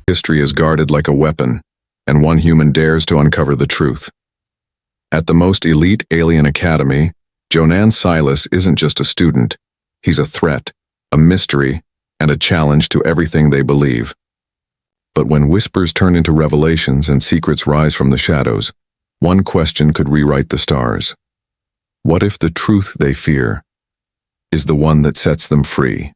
History is guarded like a weapon, and one human dares to uncover the truth. At the most elite alien academy, Jonan Silas isn't just a student. He's a threat, a mystery, and a challenge to everything they believe. But when whispers turn into revelations and secrets rise from the shadows, one question could rewrite the stars. What if the truth they fear is the one that sets them free?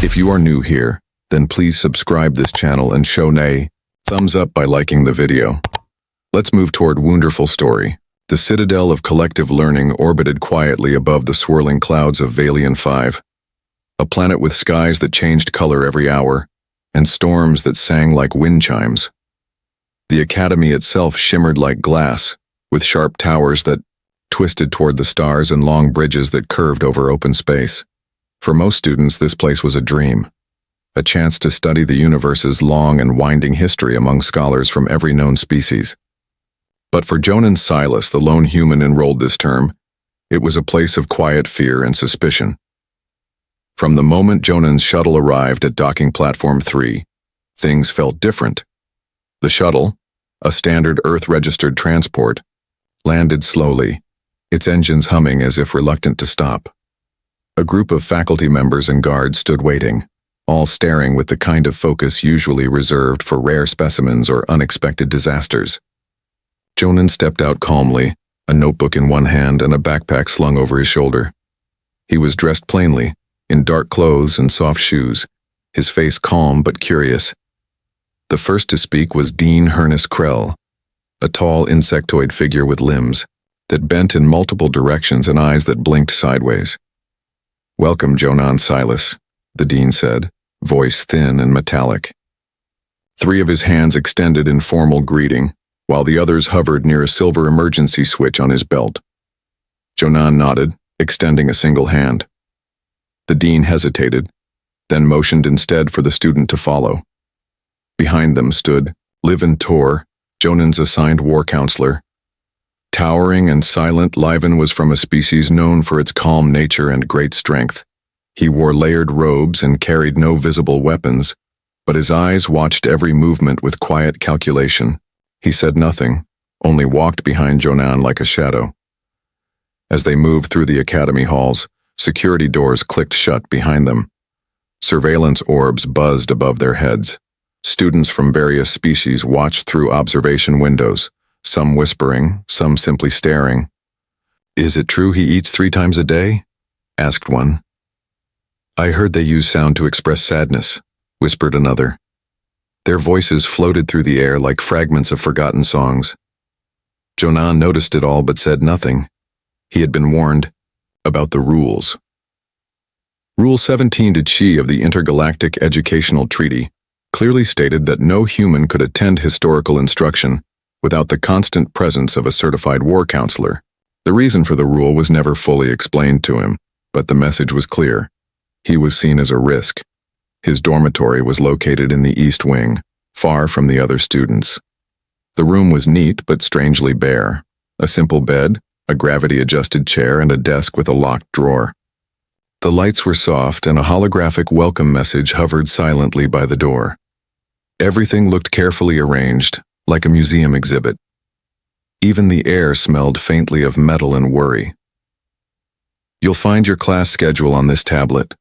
If you are new here, then please subscribe this channel and show a thumbs up by liking the video. Let's move toward wonderful story. The citadel of collective learning orbited quietly above the swirling clouds of Valian 5, a planet with skies that changed color every hour, and storms that sang like wind chimes. The academy itself shimmered like glass, with sharp towers that twisted toward the stars and long bridges that curved over open space. For most students, this place was a dream, a chance to study the universe's long and winding history among scholars from every known species. But for Jonan Silas, the lone human enrolled this term, it was a place of quiet fear and suspicion. From the moment Jonan's shuttle arrived at docking platform 3, things felt different. The shuttle, a standard Earth-registered transport, landed slowly, its engines humming as if reluctant to stop. A group of faculty members and guards stood waiting, all staring with the kind of focus usually reserved for rare specimens or unexpected disasters. Jonan stepped out calmly, a notebook in one hand and a backpack slung over his shoulder. He was dressed plainly, in dark clothes and soft shoes, his face calm but curious. The first to speak was Dean Hernus Krell, a tall insectoid figure with limbs that bent in multiple directions and eyes that blinked sideways. "Welcome, Jonan Silas," the dean said, voice thin and metallic. 3 of his hands extended in formal greeting, while the others hovered near a silver emergency switch on his belt. Jonan nodded, extending a single hand. The dean hesitated, then motioned instead for the student to follow. Behind them stood Livin Tor, Jonan's assigned war counselor. Towering and silent, Livin was from a species known for its calm nature and great strength. He wore layered robes and carried no visible weapons, but his eyes watched every movement with quiet calculation. He said nothing, only walked behind Jonan like a shadow. As they moved through the academy halls, security doors clicked shut behind them. Surveillance orbs buzzed above their heads. Students from various species watched through observation windows, some whispering, some simply staring. "Is it true he eats 3 times a day?" asked one. "I heard they use sound to express sadness," whispered another. Their voices floated through the air like fragments of forgotten songs. Jonan noticed it all but said nothing. He had been warned about the rules. Rule 17-Chi of the Intergalactic Educational Treaty clearly stated that no human could attend historical instruction without the constant presence of a certified war counselor. The reason for the rule was never fully explained to him, but the message was clear. He was seen as a risk. His dormitory was located in the East Wing, far from the other students. The room was neat but strangely bare. A simple bed, a gravity-adjusted chair, and a desk with a locked drawer. The lights were soft and a holographic welcome message hovered silently by the door. Everything looked carefully arranged, like a museum exhibit. Even the air smelled faintly of metal and worry. "You'll find your class schedule on this tablet,"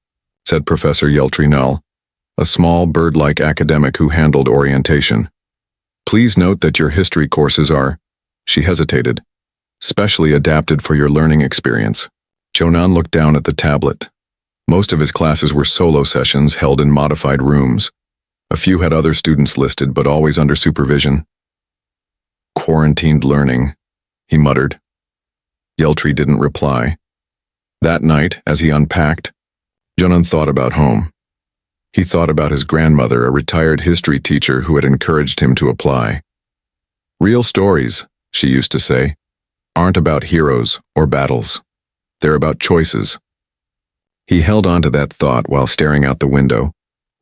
said Professor Yeltri Null, a small bird-like academic who handled orientation. "Please note that your history courses are," she hesitated, "specially adapted for your learning experience." Jonan looked down at the tablet. Most of his classes were solo sessions held in modified rooms. A few had other students listed, but always under supervision. "Quarantined learning," he muttered. Yeltri didn't reply. That night, as he unpacked, Jonan thought about home. He thought about his grandmother, a retired history teacher who had encouraged him to apply. "Real stories," she used to say, "aren't about heroes or battles. They're about choices." He held on to that thought while staring out the window,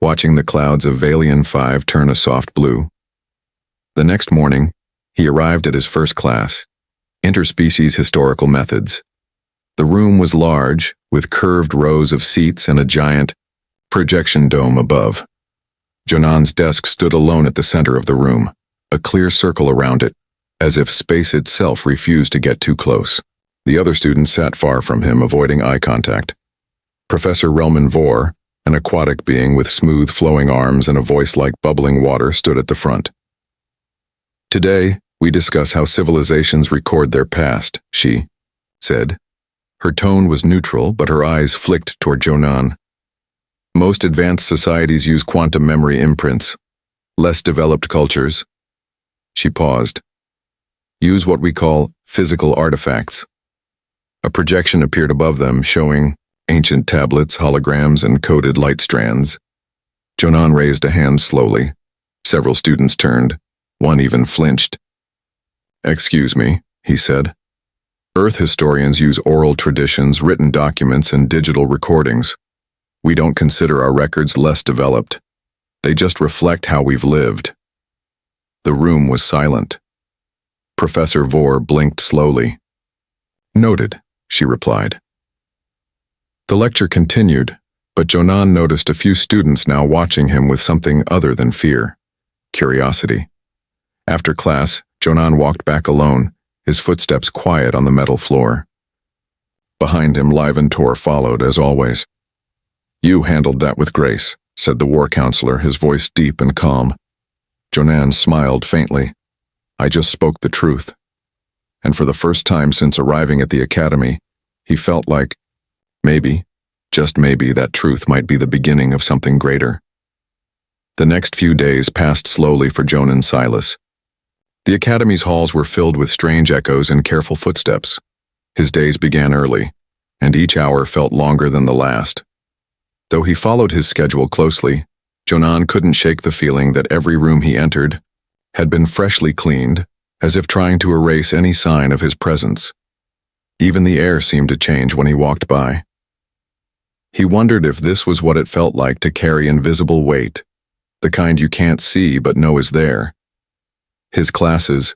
watching the clouds of Valian 5 turn a soft blue. The next morning, he arrived at his first class, Interspecies Historical Methods. The room was large, with curved rows of seats and a giant projection dome above. Jonan's desk stood alone at the center of the room, a clear circle around it, as if space itself refused to get too close. The other students sat far from him, avoiding eye contact. Professor Relman Vor, an aquatic being with smooth flowing arms and a voice like bubbling water, stood at the front. "Today, we discuss how civilizations record their past," she said. Her tone was neutral, but her eyes flicked toward Jonan. "Most advanced societies use quantum memory imprints. Less developed cultures," she paused, "use what we call physical artifacts." A projection appeared above them, showing ancient tablets, holograms, and coded light strands. Jonan raised a hand slowly. Several students turned. One even flinched. "Excuse me," he said. "Earth historians use oral traditions, written documents, and digital recordings. We don't consider our records less developed. They just reflect how we've lived." The room was silent. Professor Vor blinked slowly. "Noted," she replied. The lecture continued, but Jonan noticed a few students now watching him with something other than fear, curiosity. After class, Jonan walked back alone, his footsteps quiet on the metal floor. Behind him, Liventor followed, as always. "You handled that with grace," said the war counselor, his voice deep and calm. Jonan smiled faintly. "I just spoke the truth." And for the first time since arriving at the academy, he felt like, maybe, just maybe, that truth might be the beginning of something greater. The next few days passed slowly for Jonan Silas. The academy's halls were filled with strange echoes and careful footsteps. His days began early, and each hour felt longer than the last. Though he followed his schedule closely, Jonan couldn't shake the feeling that every room he entered had been freshly cleaned, as if trying to erase any sign of his presence. Even the air seemed to change when he walked by. He wondered if this was what it felt like to carry invisible weight, the kind you can't see but know is there. His classes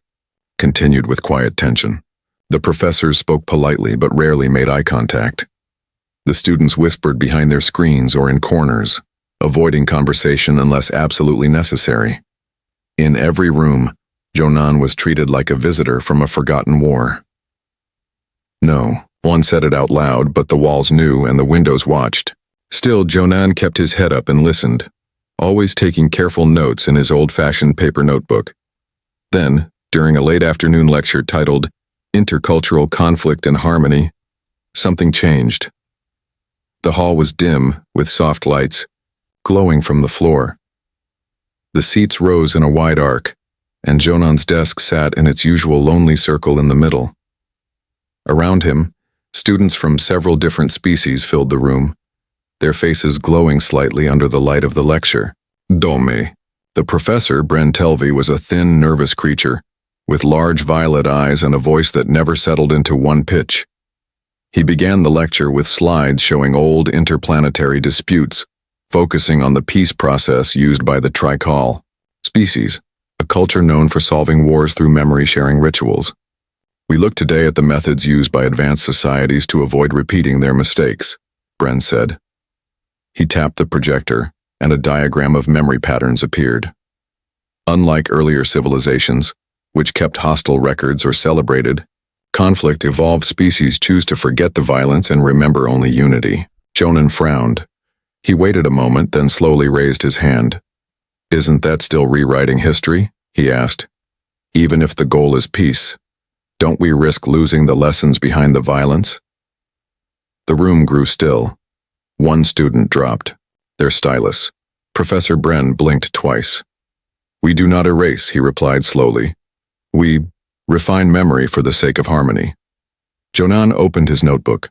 continued with quiet tension. The professors spoke politely but rarely made eye contact. The students whispered behind their screens or in corners, avoiding conversation unless absolutely necessary. In every room, Jonan was treated like a visitor from a forgotten war. No one said it out loud, but the walls knew and the windows watched. Still, Jonan kept his head up and listened, always taking careful notes in his old-fashioned paper notebook. Then, during a late afternoon lecture titled Intercultural Conflict and Harmony, something changed. The hall was dim, with soft lights, glowing from the floor. The seats rose in a wide arc, and Jonan's desk sat in its usual lonely circle in the middle. Around him, students from several different species filled the room, their faces glowing slightly under the light of the lecture. Dome. The professor, Bren Telvi, was a thin, nervous creature, with large violet eyes and a voice that never settled into one pitch. He began the lecture with slides showing old interplanetary disputes, focusing on the peace process used by the Trikal species, a culture known for solving wars through memory-sharing rituals. "We look today at the methods used by advanced societies to avoid repeating their mistakes," Bren said. He tapped the projector, and a diagram of memory patterns appeared. Unlike earlier civilizations, which kept hostile records or celebrated, conflict-evolved species choose to forget the violence and remember only unity. Jonan frowned. He waited a moment, then slowly raised his hand. "Isn't that still rewriting history?" he asked. "Even if the goal is peace, don't we risk losing the lessons behind the violence?" The room grew still. One student dropped their stylus. Professor Bren blinked twice. "We do not erase," he replied slowly. "We refine memory for the sake of harmony." Jonan opened his notebook.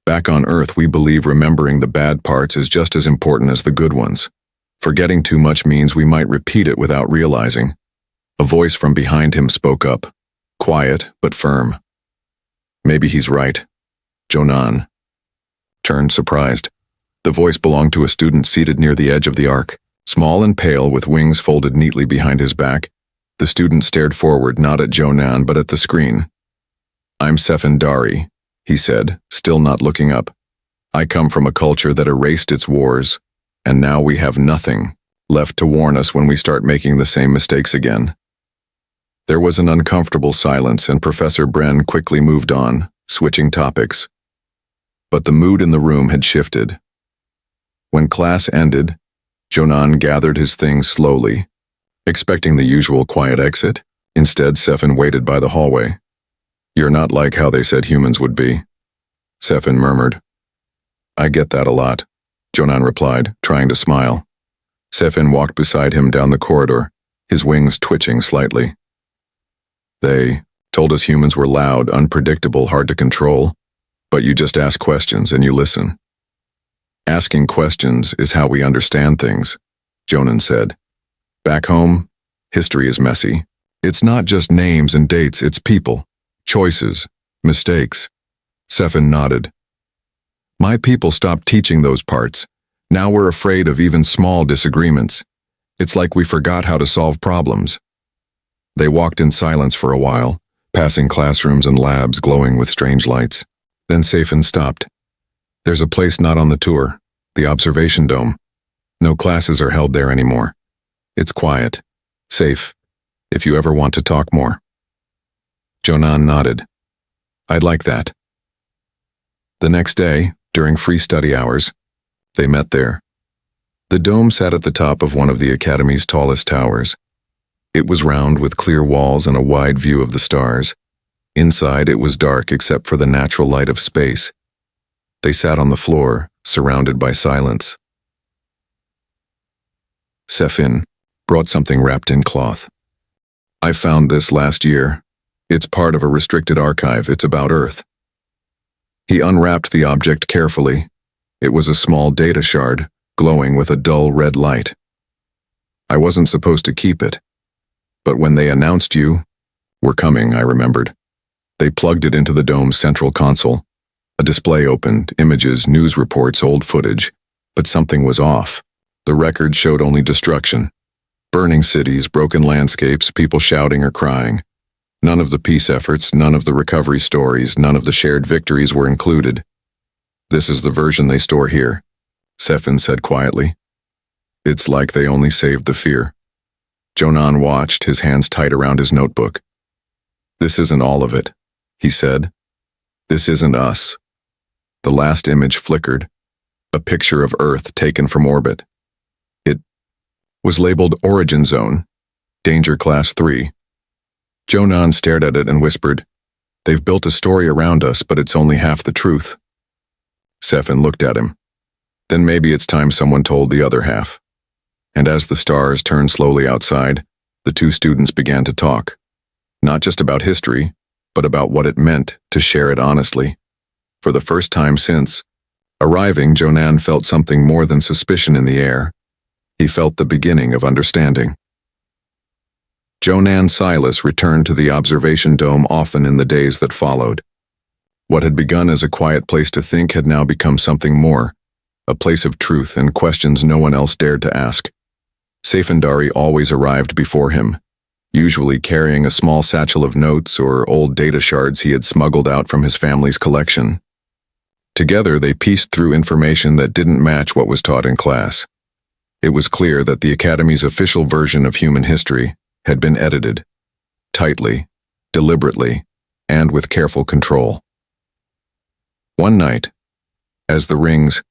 "Back on Earth, we believe remembering the bad parts is just as important as the good ones. Forgetting too much means we might repeat it without realizing." A voice from behind him spoke up, quiet but firm. "Maybe he's right." Jonan turned surprised. The voice belonged to a student seated near the edge of the arc, small and pale with wings folded neatly behind his back. The student stared forward, not at Jonan but at the screen. "I'm Sefin Dari," he said, still not looking up. "I come from a culture that erased its wars, and now we have nothing left to warn us when we start making the same mistakes again. There was an uncomfortable silence, and Professor Bren quickly moved on, switching topics. But the mood in the room had shifted. When class ended, Jonan gathered his things slowly, expecting the usual quiet exit. Instead, Sefin waited by the hallway. "You're not like how they said humans would be," Sefin murmured. "I get that a lot," Jonan replied, trying to smile. Sefin walked beside him down the corridor, his wings twitching slightly. "They told us humans were loud, unpredictable, hard to control, but you just ask questions and you listen. Asking questions is how we understand things," Jonan said. "Back home, history is messy. It's not just names and dates, it's people, choices, mistakes." Sefin nodded. "My people stopped teaching those parts. Now we're afraid of even small disagreements. It's like we forgot how to solve problems." They walked in silence for a while, passing classrooms and labs glowing with strange lights. Then Sefin stopped. "There's a place not on the tour, the observation dome. No classes are held there anymore. It's quiet, safe, if you ever want to talk more." Jonan nodded. "I'd like that." The next day, during free study hours, they met there. The dome sat at the top of one of the Academy's tallest towers. It was round with clear walls and a wide view of the stars. Inside, it was dark except for the natural light of space. They sat on the floor, surrounded by silence. Sefin brought something wrapped in cloth. "I found this last year. It's part of a restricted archive. It's about Earth." He unwrapped the object carefully. It was a small data shard, glowing with a dull red light. "I wasn't supposed to keep it. But when they announced you were coming, I remembered." They plugged it into the dome's central console. A display opened, images, news reports, old footage. But something was off. The record showed only destruction. Burning cities, broken landscapes, people shouting or crying. None of the peace efforts, none of the recovery stories, none of the shared victories were included. "This is the version they store here," Sefin said quietly. "It's like they only saved the fear." Jonan watched, his hands tight around his notebook. "This isn't all of it," he said. "This isn't us." The last image flickered, a picture of Earth taken from orbit. It was labeled Origin Zone, Danger Class 3. Jonan stared at it and whispered, "They've built a story around us, but it's only half the truth." Sefin looked at him. "Then maybe it's time someone told the other half." And as the stars turned slowly outside, the two students began to talk. Not just about history, but about what it meant to share it honestly. For the first time since arriving, Jonan felt something more than suspicion in the air. He felt the beginning of understanding. Jonan Silas returned to the observation dome often in the days that followed. What had begun as a quiet place to think had now become something more, a place of truth and questions no one else dared to ask. Sefindari always arrived before him, usually carrying a small satchel of notes or old data shards he had smuggled out from his family's collection. Together, they pieced through information that didn't match what was taught in class. It was clear that the Academy's official version of human history had been edited, tightly, deliberately, and with careful control. One night, as the rings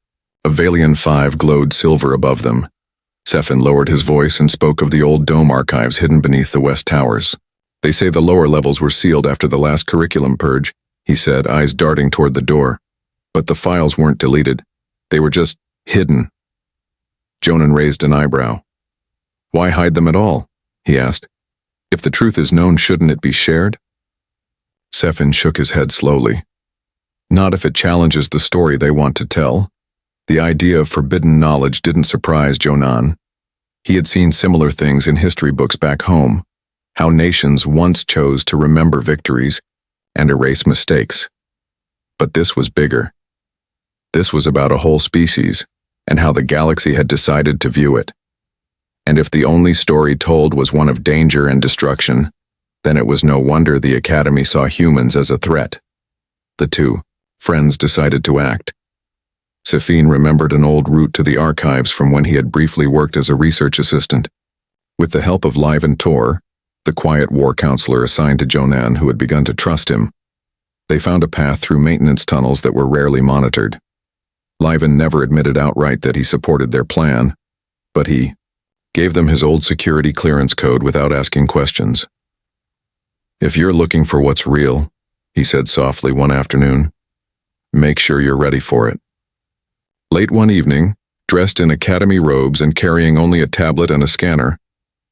of Valian 5 glowed silver above them, Sefin lowered his voice and spoke of the old dome archives hidden beneath the west towers. "They say the lower levels were sealed after the last curriculum purge," he said, eyes darting toward the door. "But the files weren't deleted. They were just hidden." Jonan raised an eyebrow. "Why hide them at all?" he asked. "If the truth is known, shouldn't it be shared?" Sefin shook his head slowly. "Not if it challenges the story they want to tell." The idea of forbidden knowledge didn't surprise Jonan. He had seen similar things in history books back home, how nations once chose to remember victories and erase mistakes. But this was bigger. This was about a whole species, and how the galaxy had decided to view it. And if the only story told was one of danger and destruction, then it was no wonder the Academy saw humans as a threat. The two friends decided to act. Safin remembered an old route to the archives from when he had briefly worked as a research assistant. With the help of Live and Tor, the quiet war counselor assigned to Jonan who had begun to trust him, they found a path through maintenance tunnels that were rarely monitored. Liven never admitted outright that he supported their plan, but he gave them his old security clearance code without asking questions. "If you're looking for what's real," he said softly one afternoon, "make sure you're ready for it." Late one evening, dressed in academy robes and carrying only a tablet and a scanner,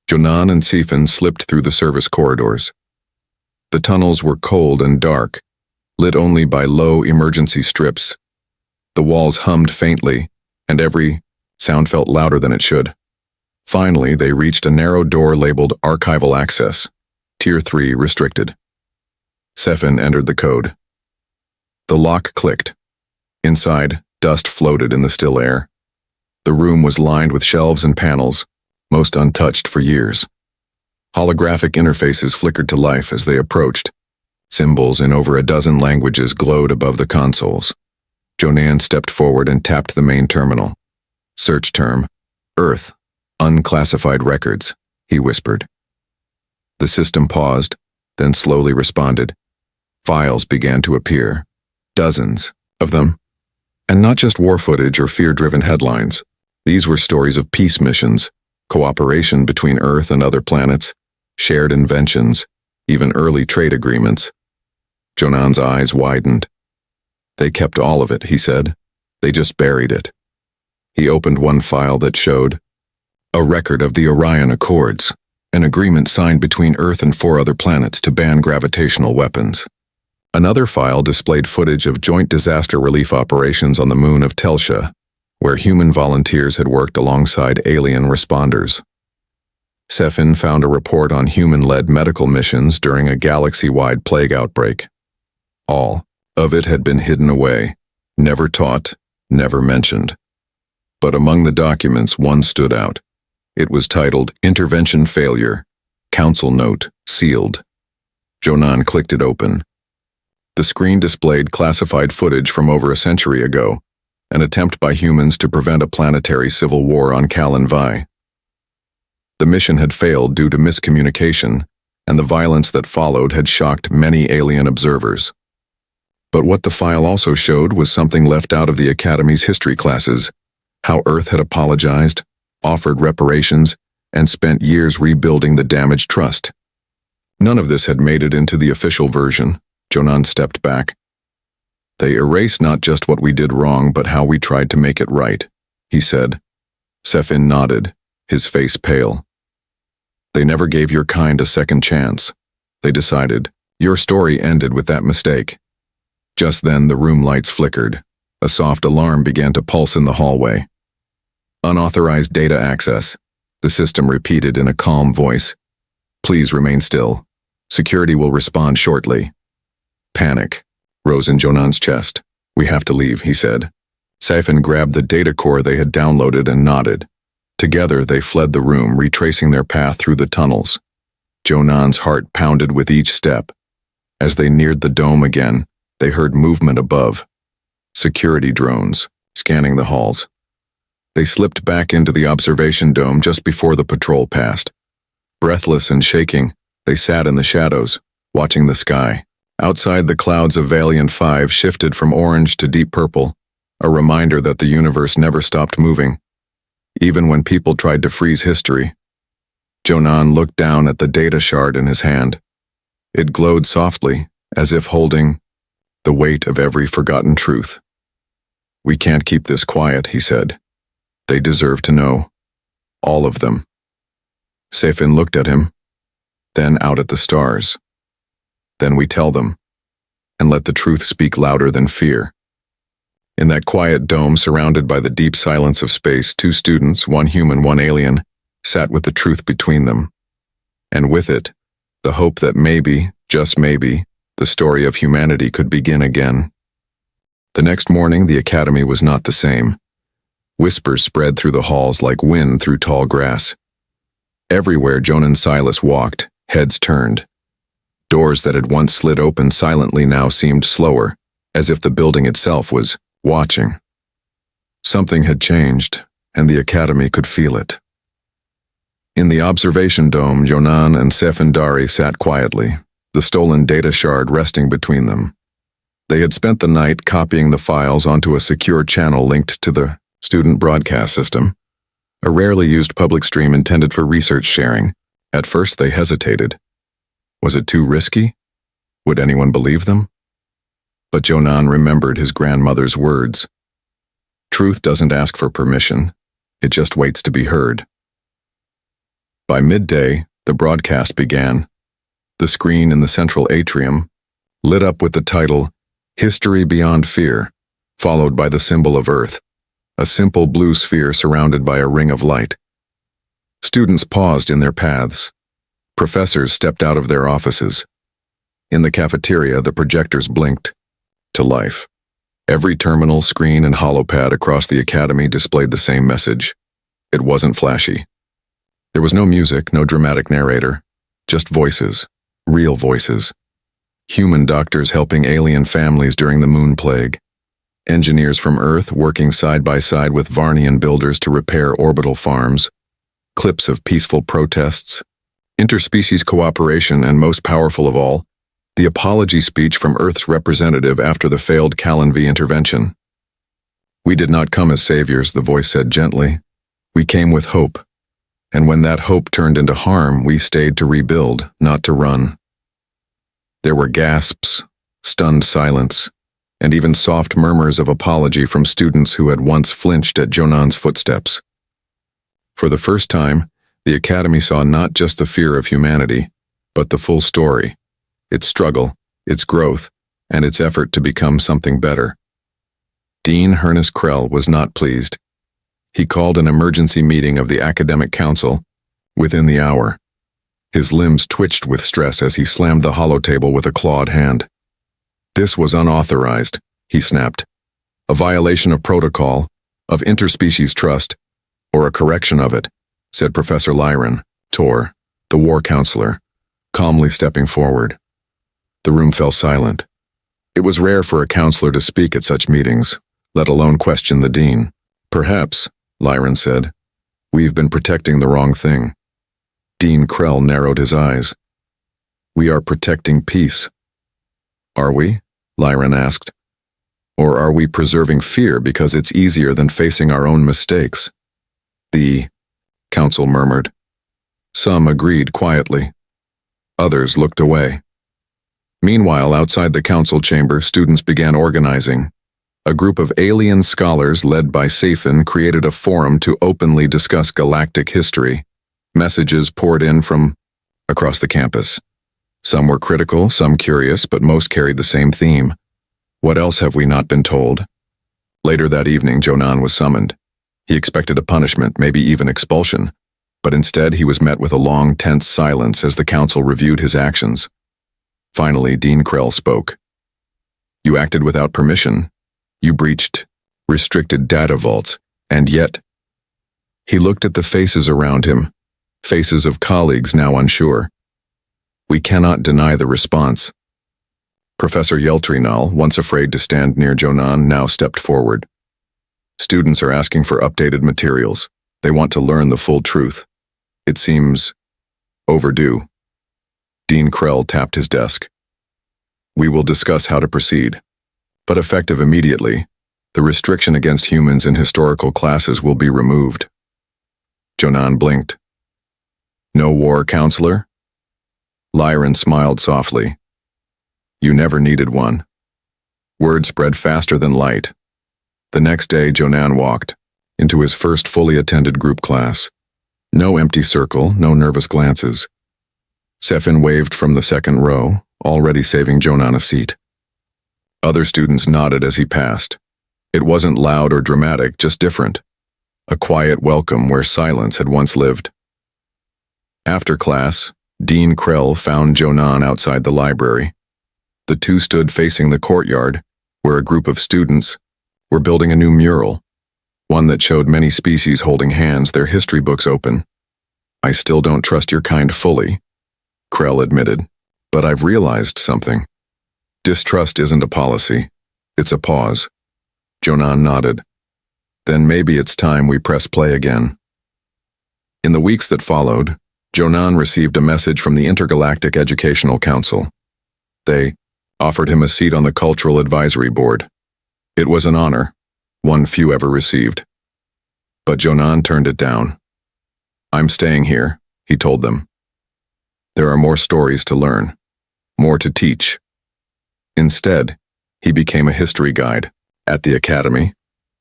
Jonan and Sifin slipped through the service corridors. The tunnels were cold and dark, lit only by low emergency strips. The walls hummed faintly, and every sound felt louder than it should. Finally, they reached a narrow door labeled Archival Access, Tier 3 Restricted. Sefin entered the code. The lock clicked. Inside, dust floated in the still air. The room was lined with shelves and panels, most untouched for years. Holographic interfaces flickered to life as they approached. Symbols in over a dozen languages glowed above the consoles. Jonan stepped forward and tapped the main terminal. "Search term, Earth, unclassified records," he whispered. The system paused, then slowly responded. Files began to appear, dozens of them. And not just war footage or fear-driven headlines. These were stories of peace missions, cooperation between Earth and other planets, shared inventions, even early trade agreements. Jonan's eyes widened. "They kept all of it," he said. "They just buried it." He opened one file that showed a record of the Orion Accords, an agreement signed between Earth and 4 other planets to ban gravitational weapons. Another file displayed footage of joint disaster relief operations on the moon of Telsha, where human volunteers had worked alongside alien responders. Sefin found a report on human-led medical missions during a galaxy-wide plague outbreak. All of it had been hidden away, never taught, never mentioned. But among the documents, one stood out. It was titled Intervention Failure, Council Note, Sealed. Jonan clicked it open. The screen displayed classified footage from over a century ago, an attempt by humans to prevent a planetary civil war on Callan Vi. The mission had failed due to miscommunication, and the violence that followed had shocked many alien observers. But what the file also showed was something left out of the Academy's history classes: how Earth had apologized, offered reparations, and spent years rebuilding the damaged trust. None of this had made it into the official version. Jonan stepped back. "They erase not just what we did wrong, but how we tried to make it right," he said. Sefin nodded, his face pale. "They never gave your kind a second chance. They decided. Your story ended with that mistake." Just then, the room lights flickered. A soft alarm began to pulse in the hallway. "Unauthorized data access," the system repeated in a calm voice. "Please remain still. Security will respond shortly." Panic rose in Jonan's chest. "We have to leave," he said. Sefin grabbed the data core they had downloaded and nodded. Together, they fled the room, retracing their path through the tunnels. Jonan's heart pounded with each step. As they neared the dome again, they heard movement above. Security drones, scanning the halls. They slipped back into the observation dome just before the patrol passed. Breathless and shaking, they sat in the shadows, watching the sky. Outside, the clouds of Valiant 5 shifted from orange to deep purple, a reminder that the universe never stopped moving, even when people tried to freeze history. Jonan looked down at the data shard in his hand. It glowed softly, as if holding the weight of every forgotten truth. "We can't keep this quiet," he said. "They deserve to know. All of them." Sefin looked at him, then out at the stars. "Then we tell them, and let the truth speak louder than fear." In that quiet dome surrounded by the deep silence of space, 2 students, one human, one alien, sat with the truth between them. And with it, the hope that maybe, just maybe, the story of humanity could begin again. The next morning, the academy was not the same. Whispers spread through the halls like wind through tall grass. Everywhere Jonan Silas walked, heads turned. Doors that had once slid open silently now seemed slower, as if the building itself was watching. Something had changed, and the Academy could feel it. In the observation dome, Jonan and SciFiStories sat quietly, the stolen data shard resting between them. They had spent the night copying the files onto a secure channel linked to the student broadcast system, a rarely used public stream intended for research sharing. At first they hesitated. Was it too risky? Would anyone believe them? But Jonan remembered his grandmother's words. Truth doesn't ask for permission, it just waits to be heard. By midday, the broadcast began. The screen in the central atrium lit up with the title, History Beyond Fear, followed by the symbol of Earth, a simple blue sphere surrounded by a ring of light. Students paused in their paths. Professors stepped out of their offices. In the cafeteria, the projectors blinked to life. Every terminal, screen, and holopad across the Academy displayed the same message. It wasn't flashy. There was no music, no dramatic narrator, just voices, real voices. Human doctors helping alien families during the moon plague. Engineers from Earth working side by side with Varnian builders to repair orbital farms. Clips of peaceful protests. Interspecies cooperation, and most powerful of all, the apology speech from Earth's representative after the failed Callan V intervention. We did not come as saviors, the voice said gently. We came with hope. And when that hope turned into harm, we stayed to rebuild, not to run. There were gasps, stunned silence, and even soft murmurs of apology from students who had once flinched at Jonan's footsteps. For the first time, the Academy saw not just the fear of humanity, but the full story, its struggle, its growth, and its effort to become something better. Dean Ernest Krell was not pleased. He called an emergency meeting of the Academic Council within the hour. His limbs twitched with stress as he slammed the holotable with a clawed hand. This was unauthorized, he snapped. A violation of protocol, of interspecies trust, or a correction of it, said Professor Lyron, Tor, the war counselor, calmly stepping forward. The room fell silent. It was rare for a counselor to speak at such meetings, let alone question the dean. Perhaps, Lyron said, we've been protecting the wrong thing. Dean Krell narrowed his eyes. We are protecting peace. Are we? Lyron asked. Or are we preserving fear because it's easier than facing our own mistakes? The council murmured. Some agreed quietly. Others looked away. Meanwhile, outside the council chamber, students began organizing. A group of alien scholars led by SciFin created a forum to openly discuss galactic history. Messages poured in from across the campus. Some were critical, some curious, but most carried the same theme. What else have we not been told? Later that evening, Jonan was summoned. He expected a punishment, maybe even expulsion, but instead he was met with a long, tense silence as the council reviewed his actions. Finally, Dean Krell spoke. You acted without permission. You breached restricted data vaults, and yet... He looked at the faces around him, faces of colleagues now unsure. We cannot deny the response. Professor Yeltrinal, once afraid to stand near Jonan, now stepped forward. Students are asking for updated materials. They want to learn the full truth. It seems overdue. Dean Krell tapped his desk. We will discuss how to proceed, but effective immediately. The restriction against humans in historical classes will be removed. Jonan blinked. No war, counselor? Lyron smiled softly. You never needed one. Word spread faster than light. The next day, Jonan walked into his first fully attended group class. No empty circle, no nervous glances. SciFin waved from the second row, already saving Jonan a seat. Other students nodded as he passed. It wasn't loud or dramatic, just different. A quiet welcome where silence had once lived. After class, Dean Krell found Jonan outside the library. The two stood facing the courtyard, where a group of students were building a new mural, one that showed many species holding hands, their history books open. I still don't trust your kind fully, Krell admitted, but I've realized something. Distrust isn't a policy, it's a pause. Jonan nodded. Then maybe it's time we press play again. In the weeks that followed, Jonan received a message from the Intergalactic Educational Council. They offered him a seat on the Cultural Advisory Board. It was an honor, one few ever received. But Jonan turned it down. "I'm staying here," he told them. "There are more stories to learn, more to teach." Instead, he became a history guide at the academy,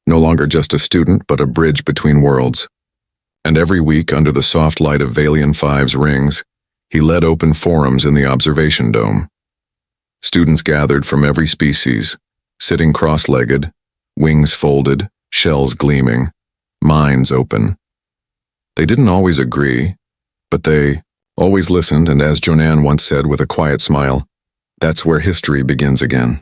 no longer just a student but a bridge between worlds. And every week, under the soft light of Valian Five's rings, he led open forums in the observation dome. Students gathered from every species, sitting cross-legged, wings folded, shells gleaming, minds open. They didn't always agree, but they always listened, and as Jonan once said with a quiet smile, "That's where history begins again."